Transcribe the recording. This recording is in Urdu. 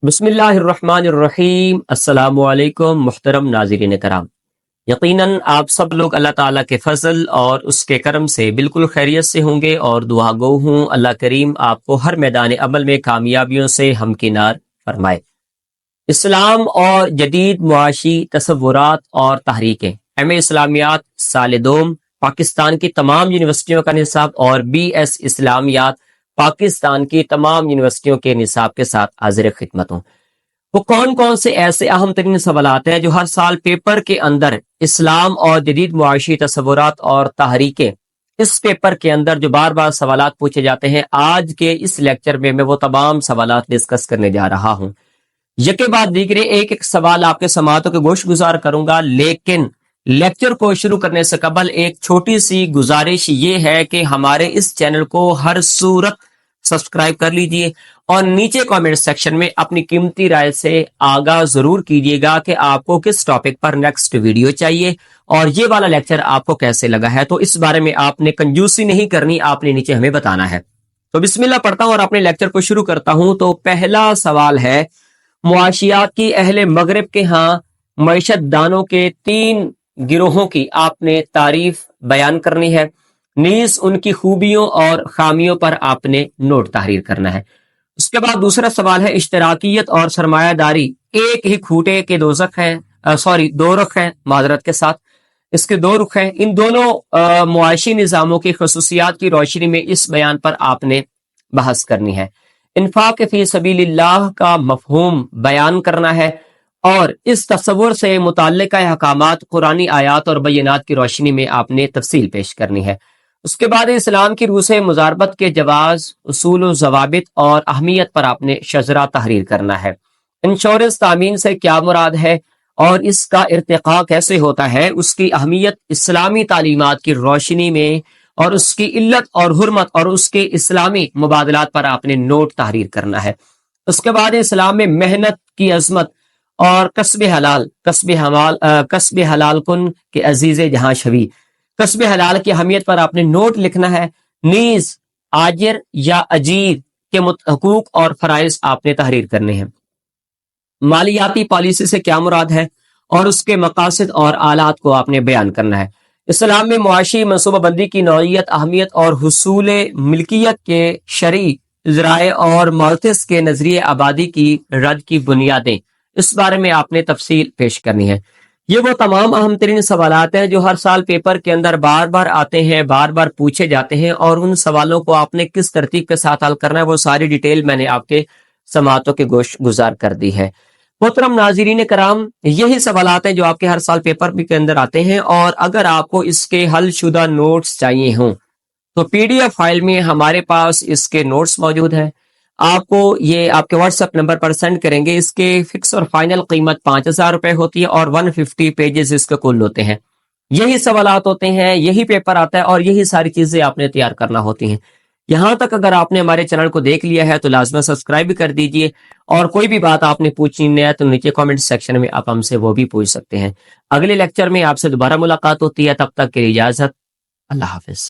بسم اللہ الرحمن الرحیم۔ السلام علیکم محترم ناظرین کرام، یقیناً آپ سب لوگ اللہ تعالیٰ کے فضل اور اس کے کرم سے بالکل خیریت سے ہوں گے، اور دعا گو ہوں اللہ کریم آپ کو ہر میدان عمل میں کامیابیوں سے ہمکنار فرمائے۔ اسلام اور جدید معاشی تصورات اور تحریکیں، ایم اے اسلامیات سال دوم، پاکستان کی تمام یونیورسٹیوں کا نصاب اور بی ایس اسلامیات پاکستان کی تمام یونیورسٹیوں کے نصاب کے ساتھ حاضر خدمت ہوں۔ وہ کون کون سے ایسے اہم ترین سوالات ہیں جو ہر سال پیپر کے اندر اسلام اور جدید معاشی تصورات اور تحریکیں، اس پیپر کے اندر جو بار بار سوالات پوچھے جاتے ہیں، آج کے اس لیکچر میں وہ تمام سوالات ڈسکس کرنے جا رہا ہوں۔ یکے بعد دیگرے ایک ایک سوال آپ کے سماعتوں کے گوش گزار کروں گا، لیکن لیکچر کو شروع کرنے سے قبل ایک چھوٹی سی گزارش یہ ہے کہ ہمارے اس چینل کو ہر صورت سبسکرائب کر لیجئے اور نیچے کامنٹ سیکشن میں اپنی قیمتی رائے سے آگاہ ضرور کیجئے گا کہ آپ کو کس ٹاپک پر نیکسٹ ویڈیو چاہیے اور یہ والا لیکچر آپ کو کیسے لگا ہے۔ تو اس بارے میں آپ نے کنجوسی نہیں کرنی، آپ نے نیچے ہمیں بتانا ہے۔ تو بسم اللہ پڑھتا ہوں اور اپنے لیکچر کو شروع کرتا ہوں۔ تو پہلا سوال ہے، معاشیات کی اہل مغرب کے ہاں معیشت دانوں کے 3 گروہوں کی آپ نے تعریف بیان کرنی ہے، نیز ان کی خوبیوں اور خامیوں پر آپ نے نوٹ تحریر کرنا ہے۔ اس کے بعد دوسرا سوال ہے، اشتراکیت اور سرمایہ داری ایک ہی کھوٹے کے دو رخ ہیں، معذرت کے ساتھ اس کے 2 رخ ہیں، ان دونوں معاشی نظاموں کی خصوصیات کی روشنی میں اس بیان پر آپ نے بحث کرنی ہے۔ انفاق فی سبیل اللہ کا مفہوم بیان کرنا ہے اور اس تصور سے متعلقہ احکامات قرآنی آیات اور بینات کی روشنی میں آپ نے تفصیل پیش کرنی ہے۔ اس کے بعد اسلام کی روح سے مزاربت کے جواز، اصول و ضوابط اور اہمیت پر آپ نے شذرہ تحریر کرنا ہے۔ انشورنس تامین سے کیا مراد ہے اور اس کا ارتقاء کیسے ہوتا ہے، اس کی اہمیت اسلامی تعلیمات کی روشنی میں اور اس کی علت اور حرمت اور اس کے اسلامی مبادلات پر آپ نے نوٹ تحریر کرنا ہے۔ اس کے بعد اسلام میں محنت کی عظمت اور کسب حلال کن کے عزیز جہاں شوی، کسب حلال کی اہمیت پر آپ نے نوٹ لکھنا ہے، نیز آجر یا اجیر کے حقوق اور فرائض آپ نے تحریر کرنے ہیں۔ مالیاتی پالیسی سے کیا مراد ہے اور اس کے مقاصد اور آلات کو آپ نے بیان کرنا ہے۔ اسلام میں معاشی منصوبہ بندی کی نوعیت، اہمیت اور حصول ملکیت کے شرعی ذرائع اور معتز کے نظریے آبادی کی رد کی بنیادیں، اس بارے میں آپ نے تفصیل پیش کرنی ہے۔ یہ وہ تمام اہم ترین سوالات ہیں جو ہر سال پیپر کے اندر بار بار آتے ہیں، بار بار پوچھے جاتے ہیں، اور ان سوالوں کو آپ نے کس ترتیب کے ساتھ حل کرنا ہے وہ ساری ڈیٹیل میں نے آپ کے سماعتوں کے گوش گزار کر دی ہے۔ محترم ناظرین کرام، یہی سوالات ہیں جو آپ کے ہر سال پیپر کے اندر آتے ہیں، اور اگر آپ کو اس کے حل شدہ نوٹس چاہیے ہوں تو پی ڈی ایف فائل میں ہمارے پاس اس کے نوٹس موجود ہیں، آپ کو یہ آپ کے واٹس ایپ نمبر پر سینڈ کریں گے۔ اس کے فکس اور فائنل قیمت 5000 روپے ہوتی ہے اور 150 پیجز اس کے کل ہوتے ہیں۔ یہی سوالات ہوتے ہیں، یہی پیپر آتا ہے اور یہی ساری چیزیں آپ نے تیار کرنا ہوتی ہیں۔ یہاں تک اگر آپ نے ہمارے چینل کو دیکھ لیا ہے تو لازماً سبسکرائب بھی کر دیجئے، اور کوئی بھی بات آپ نے پوچھنی ہے تو نیچے کامنٹ سیکشن میں آپ ہم سے وہ بھی پوچھ سکتے ہیں۔ اگلے لیکچر میں آپ سے دوبارہ ملاقات ہوتی ہے، تب تک کے لیے اجازت، اللہ حافظ۔